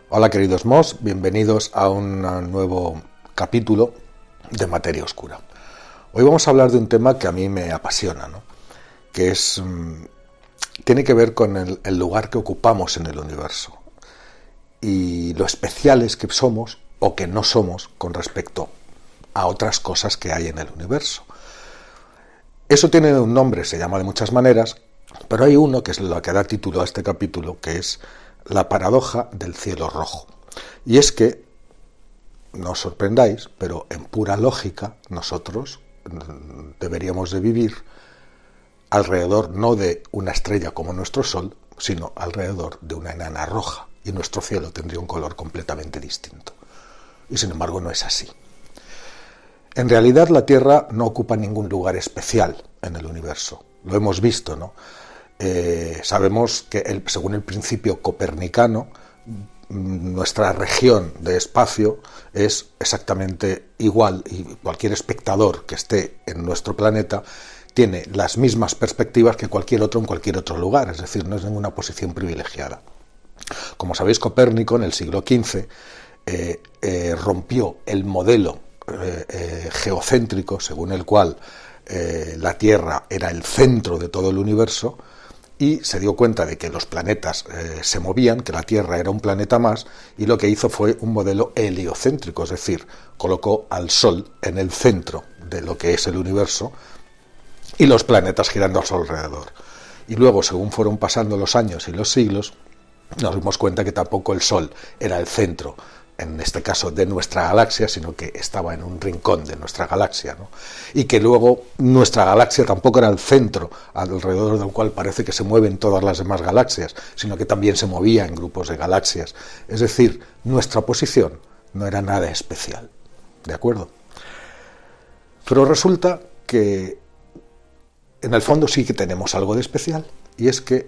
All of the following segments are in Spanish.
Hola queridos MOS, bienvenidos a un nuevo capítulo de Materia Oscura. Hoy vamos a hablar de un tema que a mí me apasiona, ¿no? Que tiene que ver con el lugar que ocupamos en el universo y lo especiales que somos o que no somos con respecto a otras cosas que hay en el universo. Eso tiene un nombre, se llama de muchas maneras, pero hay uno que es lo que da título a este capítulo, que es la paradoja del cielo rojo. Y es que, no os sorprendáis, pero en pura lógica nosotros deberíamos de vivir alrededor no de una estrella como nuestro Sol, sino alrededor de una enana roja, y nuestro cielo tendría un color completamente distinto. Y sin embargo no es así. En realidad la Tierra no ocupa ningún lugar especial en el universo. Lo hemos visto, ¿no? Sabemos que según el principio copernicano, nuestra región de espacio es exactamente igual y cualquier espectador que esté en nuestro planeta tiene las mismas perspectivas que cualquier otro en cualquier otro lugar, es decir, no es ninguna posición privilegiada. Como sabéis, Copérnico en el siglo XV rompió el modelo geocéntrico según el cual la Tierra era el centro de todo el universo y se dio cuenta de que los planetas se movían, que la Tierra era un planeta más, y lo que hizo fue un modelo heliocéntrico, es decir, colocó al Sol en el centro de lo que es el universo y los planetas girando a su alrededor. Y luego, según fueron pasando los años y los siglos, nos dimos cuenta que tampoco el Sol era el centro, en este caso de nuestra galaxia, sino que estaba en un rincón de nuestra galaxia, ¿no? Y que luego nuestra galaxia tampoco era el centro alrededor del cual parece que se mueven todas las demás galaxias, sino que también se movía en grupos de galaxias. Es decir, nuestra posición no era nada especial, ¿de acuerdo? Pero resulta que en el fondo sí que tenemos algo de especial, y es que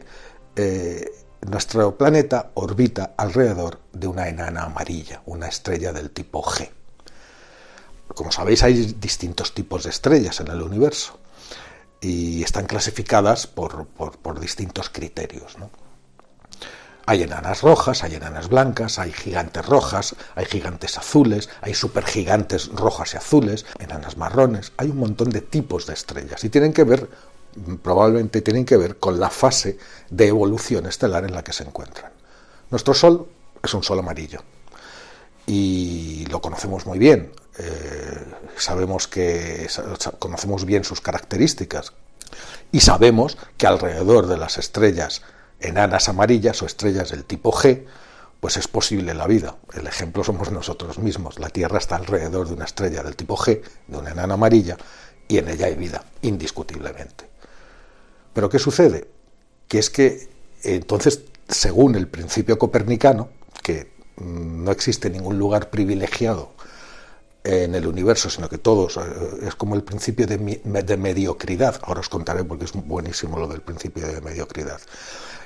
nuestro planeta orbita alrededor de una enana amarilla, una estrella del tipo G. Como sabéis, hay distintos tipos de estrellas en el universo y están clasificadas por distintos criterios, ¿no? Hay enanas rojas, hay enanas blancas, hay gigantes rojas, hay gigantes azules, hay supergigantes rojas y azules, enanas marrones. Hay un montón de tipos de estrellas y probablemente tienen que ver con la fase de evolución estelar en la que se encuentran. Nuestro Sol es un Sol amarillo y lo conocemos muy bien. Conocemos bien sus características y sabemos que alrededor de las estrellas enanas amarillas o estrellas del tipo G, pues es posible la vida. El ejemplo somos nosotros mismos. La Tierra está alrededor de una estrella del tipo G, de una enana amarilla, y en ella hay vida, indiscutiblemente. ¿Pero qué sucede? Que es que entonces, según el principio copernicano, que no existe ningún lugar privilegiado en el universo, sino que todos, es como el principio de mediocridad. Ahora os contaré porque es buenísimo lo del principio de mediocridad.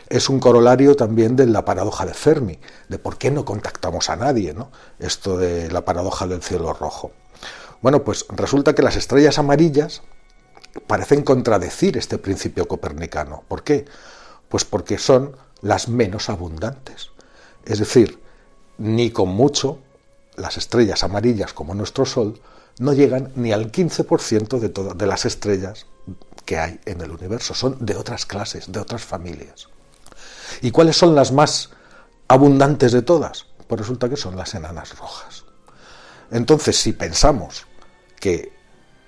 Es un corolario también de la paradoja de Fermi, de por qué no contactamos a nadie, ¿no? Esto de la paradoja del cielo rojo. Bueno, pues resulta que las estrellas amarillas parecen contradecir este principio copernicano. ¿Por qué? Pues porque son las menos abundantes. Es decir, ni con mucho las estrellas amarillas como nuestro Sol no llegan ni al 15% de las estrellas que hay en el universo. Son de otras clases, de otras familias. ¿Y cuáles son las más abundantes de todas? Pues resulta que son las enanas rojas. Entonces, si pensamos que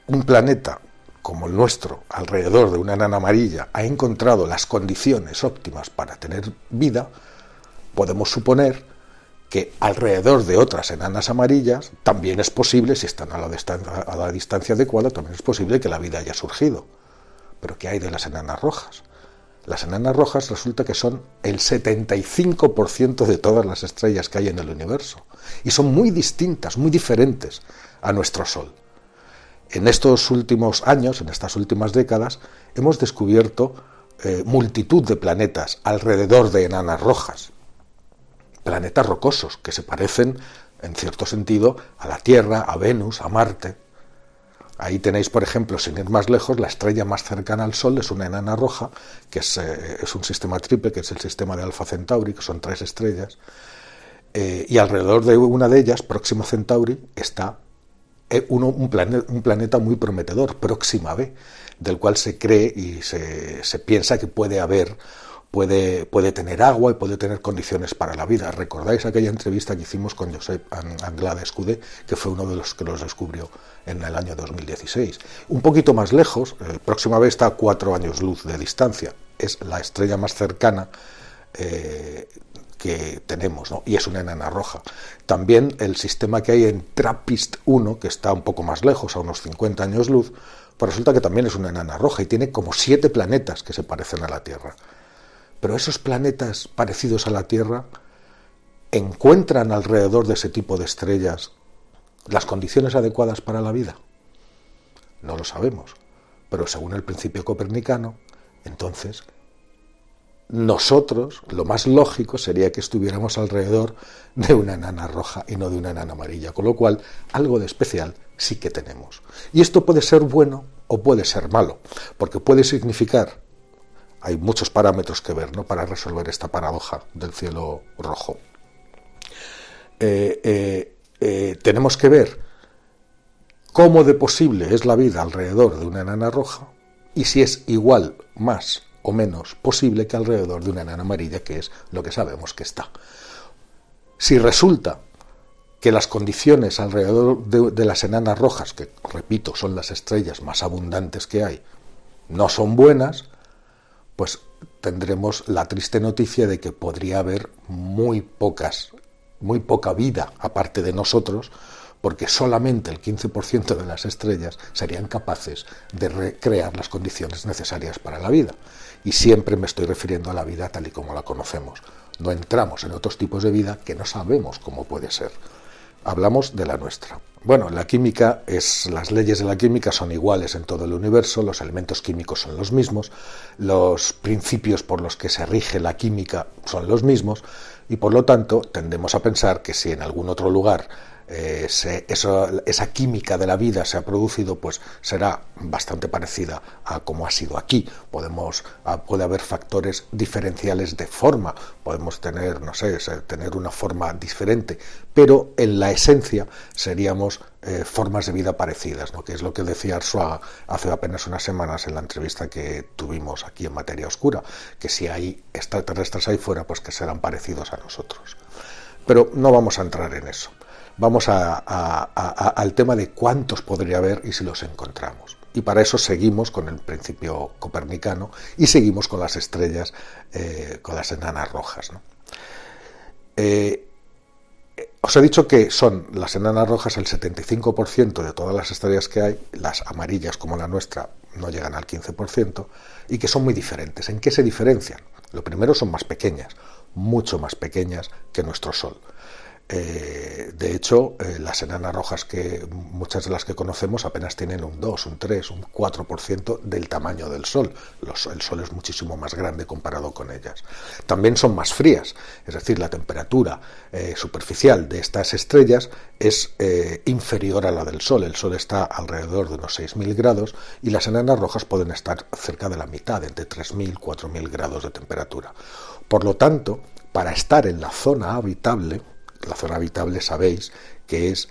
un planeta como el nuestro, alrededor de una enana amarilla, ha encontrado las condiciones óptimas para tener vida, podemos suponer que alrededor de otras enanas amarillas también es posible, si están a la distancia adecuada, también es posible que la vida haya surgido. ¿Pero qué hay de las enanas rojas? Las enanas rojas resulta que son el 75% de todas las estrellas que hay en el universo y son muy distintas, muy diferentes a nuestro Sol. En estos últimos años, en estas últimas décadas, hemos descubierto multitud de planetas alrededor de enanas rojas. Planetas rocosos que se parecen, en cierto sentido, a la Tierra, a Venus, a Marte. Ahí tenéis, por ejemplo, sin ir más lejos, la estrella más cercana al Sol es una enana roja, que es un sistema triple, que es el sistema de Alfa Centauri, que son 3 estrellas. Y alrededor de una de ellas, Próxima Centauri, está un planeta muy prometedor, Próxima b, del cual se cree y se piensa que puede tener agua y puede tener condiciones para la vida. ¿Recordáis aquella entrevista que hicimos con Josep Anglada Escudé, que fue uno de los que los descubrió en el año 2016? Un poquito más lejos, Próxima b está a 4 años luz de distancia, es la estrella más cercana que tenemos, ¿no? Y es una enana roja. También el sistema que hay en TRAPPIST-1, que está un poco más lejos, a unos 50 años luz, pues resulta que también es una enana roja y tiene como 7 planetas que se parecen a la Tierra. Pero esos planetas parecidos a la Tierra encuentran alrededor de ese tipo de estrellas las condiciones adecuadas para la vida. No lo sabemos, pero según el principio copernicano, entonces nosotros, lo más lógico sería que estuviéramos alrededor de una enana roja y no de una enana amarilla, con lo cual algo de especial sí que tenemos. Y esto puede ser bueno o puede ser malo, porque puede significar, hay muchos parámetros que ver, ¿no?, para resolver esta paradoja del cielo rojo. Tenemos que ver cómo de posible es la vida alrededor de una enana roja y si es igual, más o menos posible que alrededor de una enana amarilla, que es lo que sabemos que está. Si resulta que las condiciones alrededor de las enanas rojas, que repito, son las estrellas más abundantes que hay, no son buenas, pues tendremos la triste noticia de que podría haber muy poca vida aparte de nosotros, porque solamente el 15% de las estrellas serían capaces de recrear las condiciones necesarias para la vida. Y siempre me estoy refiriendo a la vida tal y como la conocemos. No entramos en otros tipos de vida que no sabemos cómo puede ser. Hablamos de la nuestra. Bueno, la química las leyes de la química son iguales en todo el universo, los elementos químicos son los mismos, los principios por los que se rige la química son los mismos, y por lo tanto tendemos a pensar que si en algún otro lugar esa química de la vida se ha producido, pues será bastante parecida a como ha sido aquí. Puede haber factores diferenciales de forma, podemos tener, no sé, tener una forma diferente, pero en la esencia seríamos formas de vida parecidas, ¿no?, que es lo que decía Arzuaga hace apenas unas semanas en la entrevista que tuvimos aquí en Materia Oscura, que si hay extraterrestres ahí fuera, pues que serán parecidos a nosotros. Pero no vamos a entrar en eso. Vamos al tema de cuántos podría haber y si los encontramos. Y para eso seguimos con el principio copernicano y seguimos con las estrellas, con las enanas rojas, ¿no? Os he dicho que son las enanas rojas el 75% de todas las estrellas que hay, las amarillas como la nuestra no llegan al 15%, y que son muy diferentes. ¿En qué se diferencian? Lo primero, son más pequeñas, mucho más pequeñas que nuestro Sol. De hecho, las enanas rojas, que muchas de las que conocemos, apenas tienen un 2, un 3, un 4% del tamaño del Sol. El Sol es muchísimo más grande comparado con ellas. También son más frías, es decir, la temperatura superficial de estas estrellas es inferior a la del Sol. El Sol está alrededor de unos 6.000 grados y las enanas rojas pueden estar cerca de la mitad, entre 3.000 y 4.000 grados de temperatura. Por lo tanto, para estar en la zona habitable sabéis que es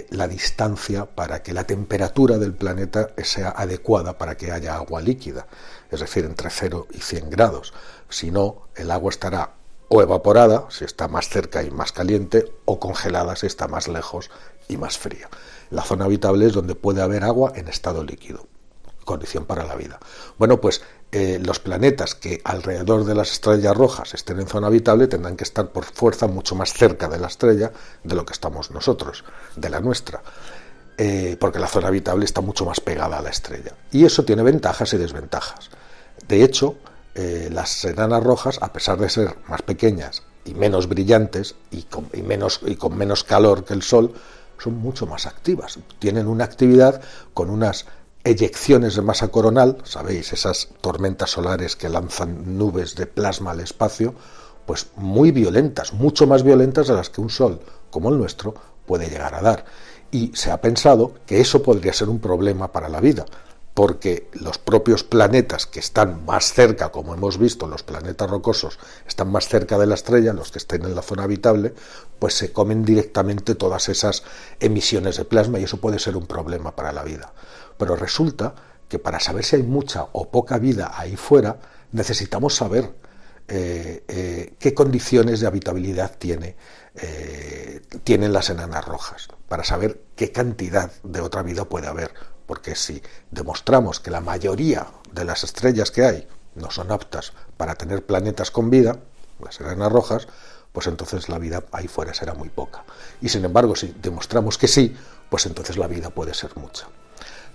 la distancia para que la temperatura del planeta sea adecuada para que haya agua líquida, es decir, entre 0 y 100 grados. Si no, el agua estará o evaporada, si está más cerca y más caliente, o congelada, si está más lejos y más fría. La zona habitable es donde puede haber agua en estado líquido, condición para la vida. Bueno, pues los planetas que alrededor de las estrellas rojas estén en zona habitable tendrán que estar por fuerza mucho más cerca de la estrella de lo que estamos nosotros, de la nuestra, porque la zona habitable está mucho más pegada a la estrella. Y eso tiene ventajas y desventajas. De hecho, las enanas rojas, a pesar de ser más pequeñas y menos brillantes y con menos calor que el Sol, son mucho más activas. Tienen una actividad con unas eyecciones de masa coronal, sabéis, esas tormentas solares que lanzan nubes de plasma al espacio, pues muy violentas, mucho más violentas de las que un Sol como el nuestro puede llegar a dar. Y se ha pensado que eso podría ser un problema para la vida. porque los propios planetas que están más cerca, como hemos visto, los planetas rocosos están más cerca de la estrella, los que estén en la zona habitable, pues se comen directamente todas esas emisiones de plasma y eso puede ser un problema para la vida. Pero resulta que para saber si hay mucha o poca vida ahí fuera, necesitamos saber qué condiciones de habitabilidad tienen las enanas rojas, para saber qué cantidad de otra vida puede haber, porque si demostramos que la mayoría de las estrellas que hay no son aptas para tener planetas con vida, las enanas rojas, pues entonces la vida ahí fuera será muy poca. Y sin embargo, si demostramos que sí, pues entonces la vida puede ser mucha.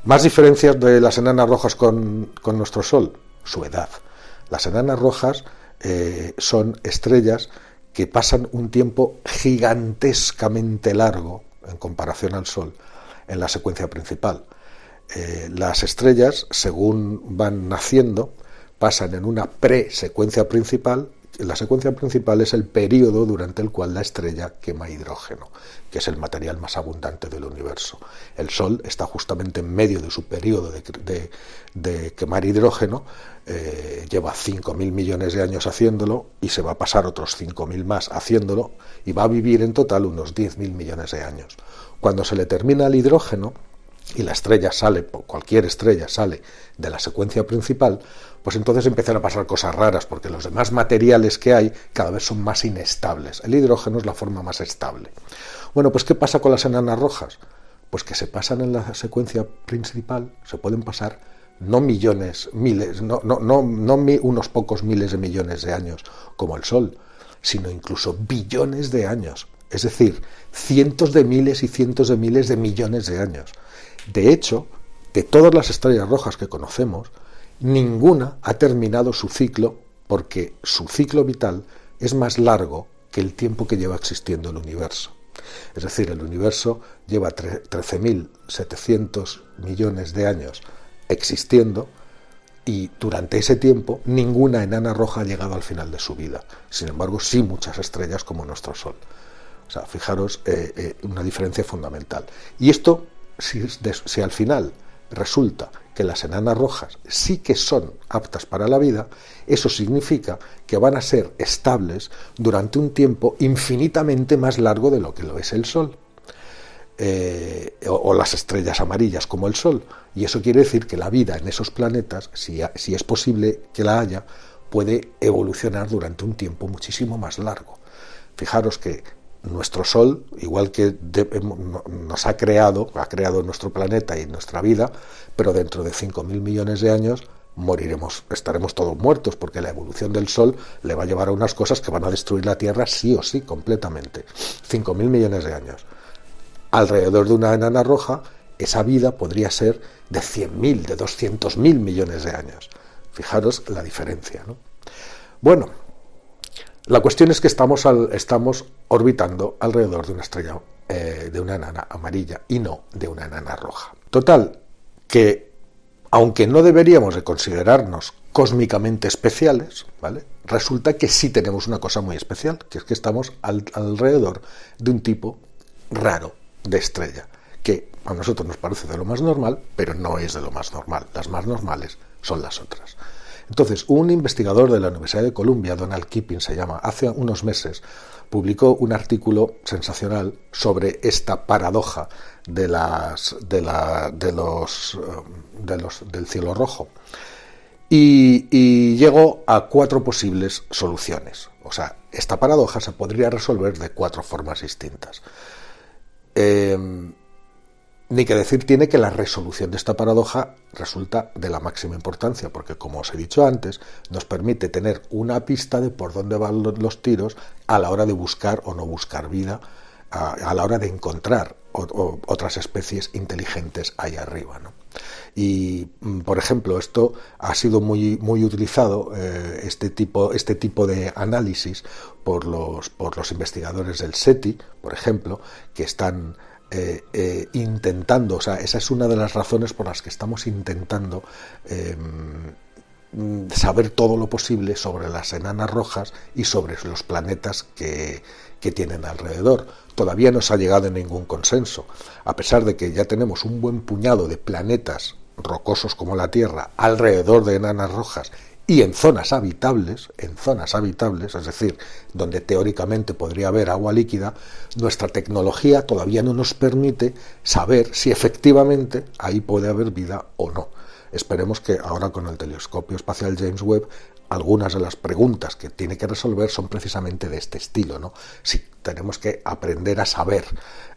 Más diferencias de las enanas rojas con nuestro Sol, su edad. Las enanas rojas son estrellas que pasan un tiempo gigantescamente largo en comparación al Sol en la secuencia principal. Las estrellas, según van naciendo, pasan en una pre-secuencia principal. La secuencia principal es el periodo durante el cual la estrella quema hidrógeno, que es el material más abundante del universo. El Sol está justamente en medio de su periodo de quemar hidrógeno, lleva 5.000 millones de años haciéndolo y se va a pasar otros 5.000 más haciéndolo y va a vivir en total unos 10.000 millones de años. Cuando se le termina el hidrógeno y la estrella sale, cualquier estrella sale de la secuencia principal, pues entonces empiezan a pasar cosas raras, porque los demás materiales que hay cada vez son más inestables. El hidrógeno es la forma más estable. Bueno, pues ¿qué pasa con las enanas rojas? Pues que se pasan en la secuencia principal, se pueden pasar no millones, miles, no unos pocos miles de millones de años como el Sol, sino incluso billones de años, es decir, cientos de miles y cientos de miles de millones de años. De hecho, de todas las estrellas rojas que conocemos, ninguna ha terminado su ciclo porque su ciclo vital es más largo que el tiempo que lleva existiendo el universo. Es decir, el universo lleva 13.700 millones de años existiendo y durante ese tiempo ninguna enana roja ha llegado al final de su vida. Sin embargo, sí muchas estrellas como nuestro Sol. O sea, fijaros, una diferencia fundamental. Y esto, si al final resulta que las enanas rojas sí que son aptas para la vida, eso significa que van a ser estables durante un tiempo infinitamente más largo de lo que lo es el Sol, o las estrellas amarillas como el Sol. Y eso quiere decir que la vida en esos planetas, si es posible que la haya, puede evolucionar durante un tiempo muchísimo más largo. Fijaros que nuestro Sol, igual que nos ha creado nuestro planeta y nuestra vida, pero dentro de 5.000 millones de años moriremos, estaremos todos muertos, porque la evolución del Sol le va a llevar a unas cosas que van a destruir la Tierra sí o sí, completamente. 5.000 millones de años. Alrededor de una enana roja, esa vida podría ser de 100.000, de 200.000 millones de años. Fijaros la diferencia, ¿no? Bueno, la cuestión es que estamos orbitando alrededor de una estrella, de una enana amarilla y no de una enana roja. Total, que aunque no deberíamos de considerarnos cósmicamente especiales, ¿vale?, resulta que sí tenemos una cosa muy especial, que es que estamos alrededor de un tipo raro de estrella, que a nosotros nos parece de lo más normal, pero no es de lo más normal. Las más normales son las otras. Entonces, un investigador de la Universidad de Columbia, Donald Keeping se llama, hace unos meses publicó un artículo sensacional sobre esta paradoja del cielo rojo y llegó a 4 posibles soluciones. O sea, esta paradoja se podría resolver de 4 formas distintas. Ni que decir tiene que la resolución de esta paradoja resulta de la máxima importancia, porque, como os he dicho antes, nos permite tener una pista de por dónde van los tiros a la hora de buscar o no buscar vida, a la hora de encontrar otras especies inteligentes ahí arriba, ¿no? Y, por ejemplo, esto ha sido muy utilizado, este tipo de análisis, por los investigadores del SETI, por ejemplo, que están intentando, o sea, esa es una de las razones por las que estamos intentando saber todo lo posible sobre las enanas rojas y sobre los planetas que tienen alrededor. Todavía no se ha llegado a ningún consenso, a pesar de que ya tenemos un buen puñado de planetas rocosos como la Tierra, alrededor de enanas rojas y en zonas habitables, es decir, donde teóricamente podría haber agua líquida, nuestra tecnología todavía no nos permite saber si efectivamente ahí puede haber vida o no. Esperemos que ahora con el telescopio espacial James Webb algunas de las preguntas que tiene que resolver son precisamente de este estilo, ¿no? Si tenemos que aprender a saber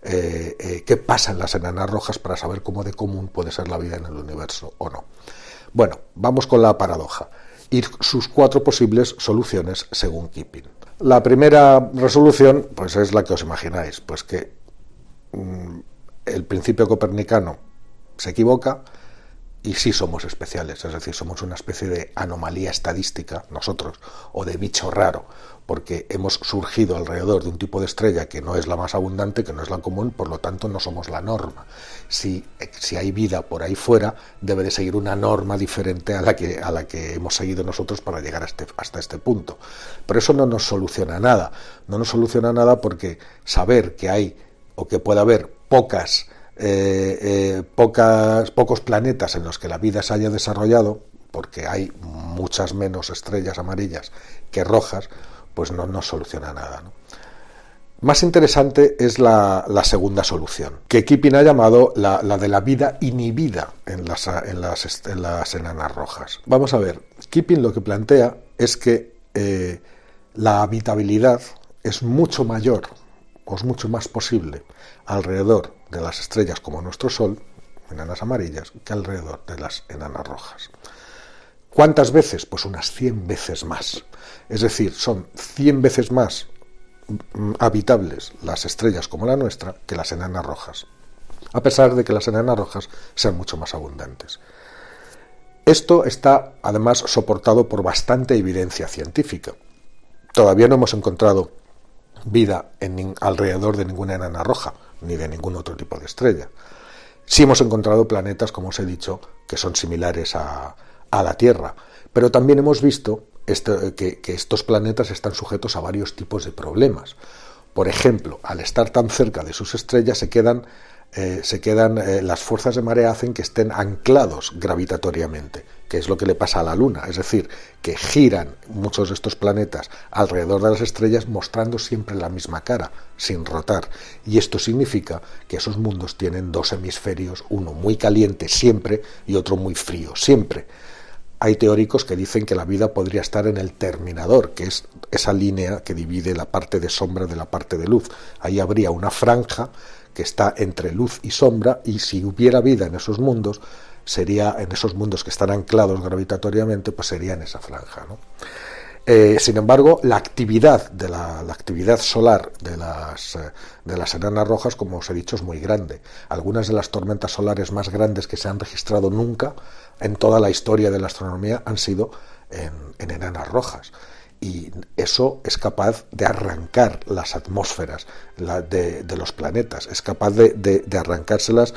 qué pasa en las enanas rojas para saber cómo de común puede ser la vida en el universo o no. Bueno, vamos con la paradoja y sus 4 posibles soluciones según Keeping. La primera resolución pues es la que os imagináis, pues que el principio copernicano se equivoca y sí somos especiales, es decir, somos una especie de anomalía estadística nosotros, o de bicho raro, porque hemos surgido alrededor de un tipo de estrella que no es la más abundante, que no es la común, por lo tanto no somos la norma. Si hay vida por ahí fuera, debe de seguir una norma diferente a la que hemos seguido nosotros para llegar hasta este punto. Pero eso no nos soluciona nada, porque saber que hay o que puede haber pocos planetas en los que la vida se haya desarrollado, porque hay muchas menos estrellas amarillas que rojas, pues no nos soluciona nada, ¿no? Más interesante es la segunda solución, que Keeping ha llamado la de la vida inhibida en las enanas rojas. Vamos a ver, Keeping lo que plantea es que la habitabilidad es mucho mayor, o es mucho más posible alrededor de las estrellas como nuestro Sol, enanas amarillas, que alrededor de las enanas rojas. ¿Cuántas veces? Pues unas 100 veces más. Es decir, son 100 veces más habitables las estrellas como la nuestra que las enanas rojas, a pesar de que las enanas rojas sean mucho más abundantes. Esto está además soportado por bastante evidencia científica. Todavía no hemos encontrado vida alrededor de ninguna enana roja, ni de ningún otro tipo de estrella. Sí hemos encontrado planetas, como os he dicho, que son similares a la Tierra, pero también hemos visto que estos planetas están sujetos a varios tipos de problemas. Por ejemplo, al estar tan cerca de sus estrellas las fuerzas de marea hacen que estén anclados gravitatoriamente, que es lo que le pasa a la Luna, es decir, que giran muchos de estos planetas alrededor de las estrellas mostrando siempre la misma cara, sin rotar, y esto significa que esos mundos tienen 2 hemisferios, uno muy caliente siempre y otro muy frío siempre. Hay teóricos que dicen que la vida podría estar en el terminador, que es esa línea que divide la parte de sombra de la parte de luz. Ahí habría una franja que está entre luz y sombra, y si hubiera vida en esos mundos, sería en esos mundos que están anclados gravitatoriamente, pues sería en esa franja, ¿no? Sin embargo, la actividad solar de las enanas rojas, como os he dicho, es muy grande. Algunas de las tormentas solares más grandes que se han registrado nunca en toda la historia de la astronomía han sido en enanas rojas. Y eso es capaz de arrancar las atmósferas de los planetas, es capaz de arrancárselas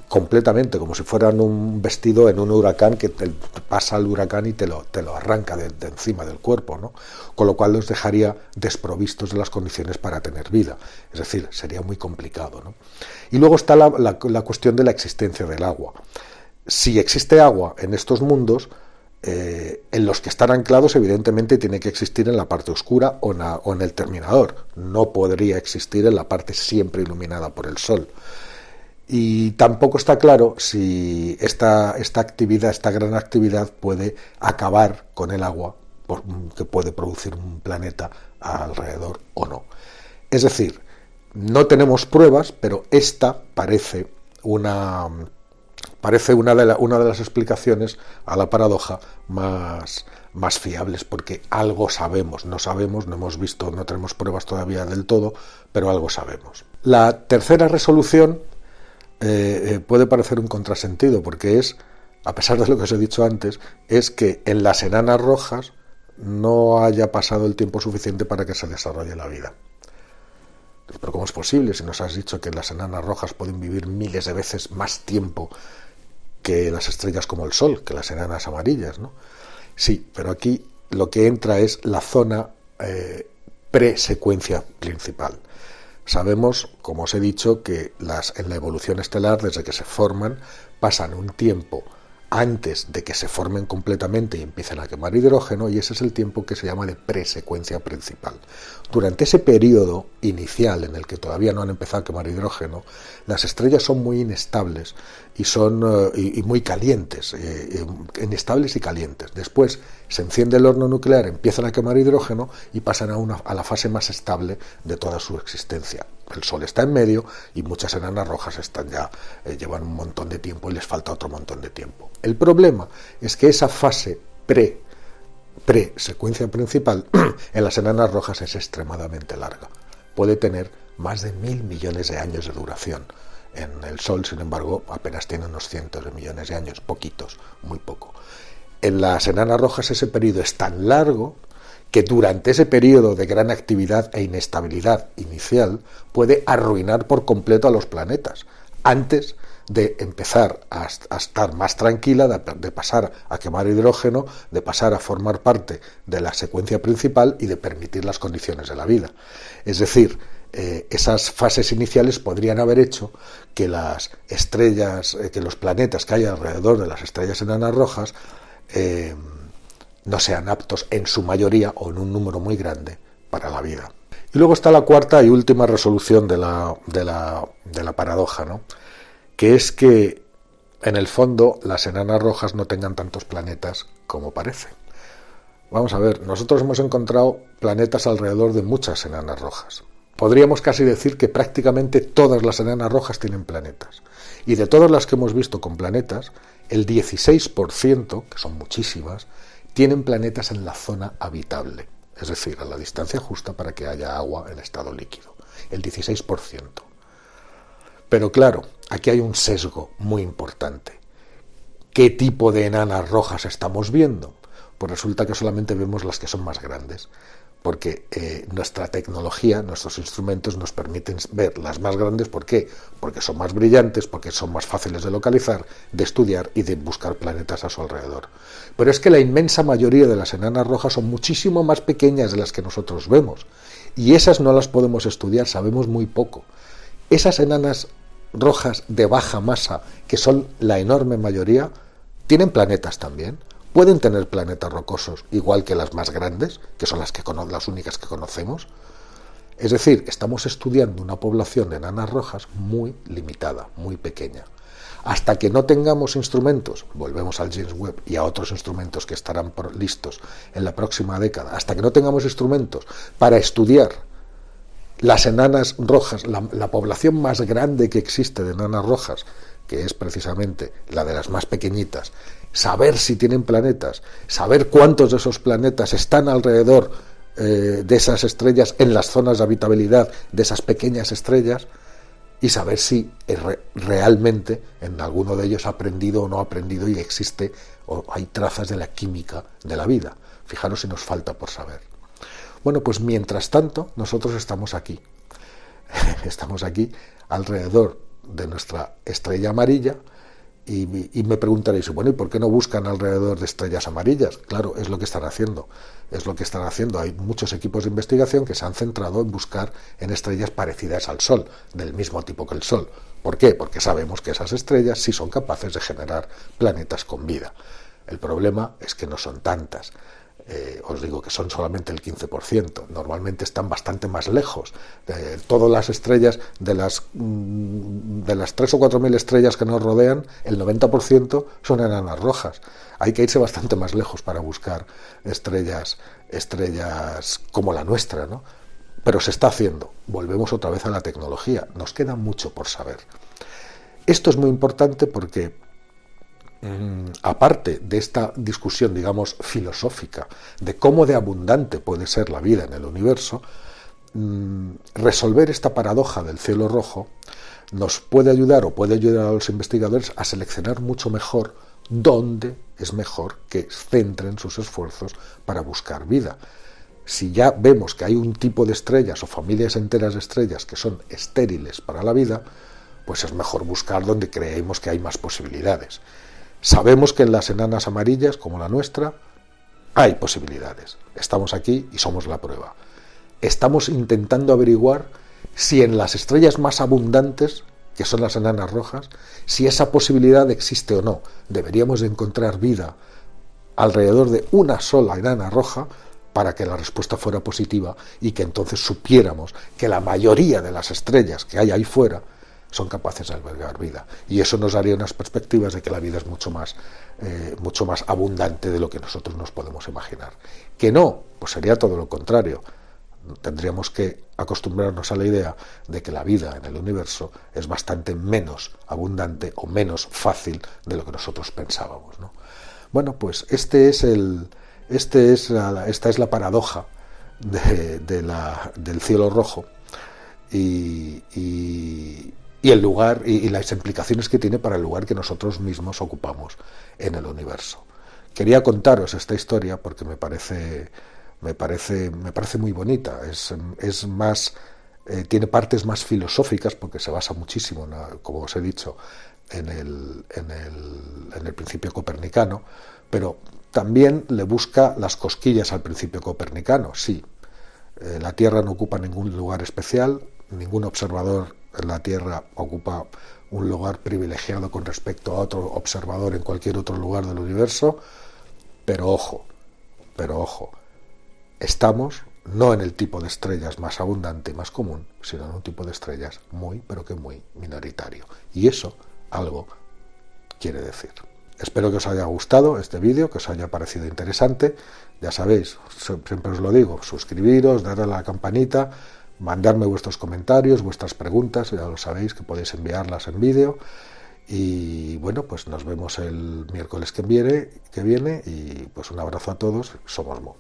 completamente, como si fueran un vestido en un huracán, que te pasa el huracán y te lo arranca de encima del cuerpo, ¿no? Con lo cual los dejaría desprovistos de las condiciones para tener vida. Es decir, sería muy complicado, ¿no? Y luego está la cuestión de la existencia del agua. Si existe agua en estos mundos, en los que están anclados, evidentemente tiene que existir en la parte oscura o en el terminador. No podría existir en la parte siempre iluminada por el Sol. Y tampoco está claro si esta gran actividad puede acabar con el agua que puede producir un planeta alrededor o no. Es decir, no tenemos pruebas, pero esta parece una de las explicaciones a la paradoja más fiables, porque algo sabemos, no hemos visto, no tenemos pruebas todavía del todo, pero algo sabemos. La tercera resolución puede parecer un contrasentido, porque a pesar de lo que os he dicho antes, es que en las enanas rojas no haya pasado el tiempo suficiente para que se desarrolle la vida. Pero ¿cómo es posible si nos has dicho que las enanas rojas pueden vivir miles de veces más tiempo que las estrellas como el Sol, que las enanas amarillas, ¿no? Sí, pero aquí lo que entra es la zona presecuencia principal. Sabemos, como os he dicho, que en la evolución estelar, desde que se forman, pasan un tiempo antes de que se formen completamente y empiecen a quemar hidrógeno, y ese es el tiempo que se llama de presecuencia principal. Durante ese periodo inicial en el que todavía no han empezado a quemar hidrógeno, las estrellas son muy inestables y son y muy calientes, inestables y calientes. Después se enciende el horno nuclear, empiezan a quemar hidrógeno y pasan a la fase más estable de toda su existencia. El Sol está en medio y muchas enanas rojas están ya llevan un montón de tiempo y les falta otro montón de tiempo. El problema es que esa fase pre-secuencia principal en las enanas rojas es extremadamente larga. Puede tener más de 1.000 millones de años de duración. En el Sol, sin embargo, apenas tiene unos cientos de millones de años, poquitos, muy poco. En las enanas rojas ese periodo es tan largo que durante ese periodo de gran actividad e inestabilidad inicial puede arruinar por completo a los planetas, antes de empezar a estar más tranquila, de pasar a quemar hidrógeno, de pasar a formar parte de la secuencia principal y de permitir las condiciones de la vida. Es decir, esas fases iniciales podrían haber hecho que las estrellas, que los planetas que hay alrededor de las estrellas enanas rojas no sean aptos en su mayoría o en un número muy grande para la vida. Y luego está la cuarta y última resolución de la paradoja, ¿no? Que es que en el fondo las enanas rojas no tengan tantos planetas como parece. Vamos a ver, nosotros hemos encontrado planetas alrededor de muchas enanas rojas. Podríamos casi decir que prácticamente todas las enanas rojas tienen planetas. Y de todas las que hemos visto con planetas, el 16%, que son muchísimas, tienen planetas en la zona habitable, es decir, a la distancia justa para que haya agua en estado líquido, el 16%. Pero claro, aquí hay un sesgo muy importante. ¿Qué tipo de enanas rojas estamos viendo? Pues resulta que solamente vemos las que son más grandes, porque nuestra tecnología, nuestros instrumentos nos permiten ver las más grandes. ¿Por qué? Porque son más brillantes, porque son más fáciles de localizar, de estudiar y de buscar planetas a su alrededor. Pero es que la inmensa mayoría de las enanas rojas son muchísimo más pequeñas de las que nosotros vemos, y esas no las podemos estudiar, sabemos muy poco. Esas enanas rojas de baja masa, que son la enorme mayoría, tienen planetas también. Pueden tener planetas rocosos, igual que las más grandes, que son las únicas que conocemos. Es decir, estamos estudiando una población de enanas rojas muy limitada, muy pequeña. Hasta que no tengamos instrumentos, volvemos al James Webb y a otros instrumentos que estarán listos en la próxima década, hasta que no tengamos instrumentos para estudiar las enanas rojas, la población más grande que existe de enanas rojas, que es precisamente la de las más pequeñitas, saber si tienen planetas, saber cuántos de esos planetas están alrededor de esas estrellas, en las zonas de habitabilidad de esas pequeñas estrellas, y saber si realmente en alguno de ellos ha aprendido o no ha aprendido y existe o hay trazas de la química de la vida. Fijaros si nos falta por saber. Bueno, pues mientras tanto, nosotros estamos aquí. Estamos aquí alrededor de nuestra estrella amarilla y me preguntaréis, bueno, ¿y por qué no buscan alrededor de estrellas amarillas? Claro, es lo que están haciendo. Es lo que están haciendo. Hay muchos equipos de investigación que se han centrado en buscar en estrellas parecidas al Sol, del mismo tipo que el Sol. ¿Por qué? Porque sabemos que esas estrellas sí son capaces de generar planetas con vida. El problema es que no son tantas. Os digo que son solamente el 15%, normalmente están bastante más lejos. Todas las estrellas, de las 3 o 4 mil estrellas que nos rodean, el 90% son enanas rojas. Hay que irse bastante más lejos para buscar estrellas como la nuestra, ¿no? Pero se está haciendo. Volvemos otra vez a la tecnología. Nos queda mucho por saber. Esto es muy importante porque aparte de esta discusión, digamos, filosófica de cómo de abundante puede ser la vida en el universo, resolver esta paradoja del cielo rojo nos puede ayudar o puede ayudar a los investigadores a seleccionar mucho mejor dónde es mejor que centren sus esfuerzos para buscar vida. Si ya vemos que hay un tipo de estrellas o familias enteras de estrellas que son estériles para la vida, pues es mejor buscar donde creemos que hay más posibilidades. Sabemos que en las enanas amarillas, como la nuestra, hay posibilidades. Estamos aquí y somos la prueba. Estamos intentando averiguar si en las estrellas más abundantes que son las enanas rojas, si esa posibilidad existe o no. Deberíamos de encontrar vida alrededor de una sola enana roja para que la respuesta fuera positiva y que entonces supiéramos que la mayoría de las estrellas que hay ahí fuera son capaces de albergar vida. Y eso nos daría unas perspectivas de que la vida es mucho más abundante de lo que nosotros nos podemos imaginar. Que no, pues sería todo lo contrario. Tendríamos que acostumbrarnos a la idea de que la vida en el universo es bastante menos abundante o menos fácil de lo que nosotros pensábamos, ¿no? Bueno, pues esta es la paradoja del cielo rojo y el lugar y las implicaciones que tiene para el lugar que nosotros mismos ocupamos en el universo. Quería contaros esta historia porque me parece muy bonita. Es más, tiene partes más filosóficas porque se basa muchísimo, como os he dicho, en el principio copernicano, pero también le busca las cosquillas al principio copernicano. Sí, la Tierra no ocupa ningún lugar especial, ningún observador en la Tierra ocupa un lugar privilegiado con respecto a otro observador en cualquier otro lugar del universo, pero ojo, estamos no en el tipo de estrellas más abundante y más común, sino en un tipo de estrellas muy, pero que muy minoritario. Y eso algo quiere decir. Espero que os haya gustado este vídeo, que os haya parecido interesante. Ya sabéis, siempre os lo digo, suscribiros, darle a la campanita, mandarme vuestros comentarios, vuestras preguntas, ya lo sabéis que podéis enviarlas en vídeo. Y bueno, pues nos vemos el miércoles que viene y pues un abrazo a todos, somos Mo.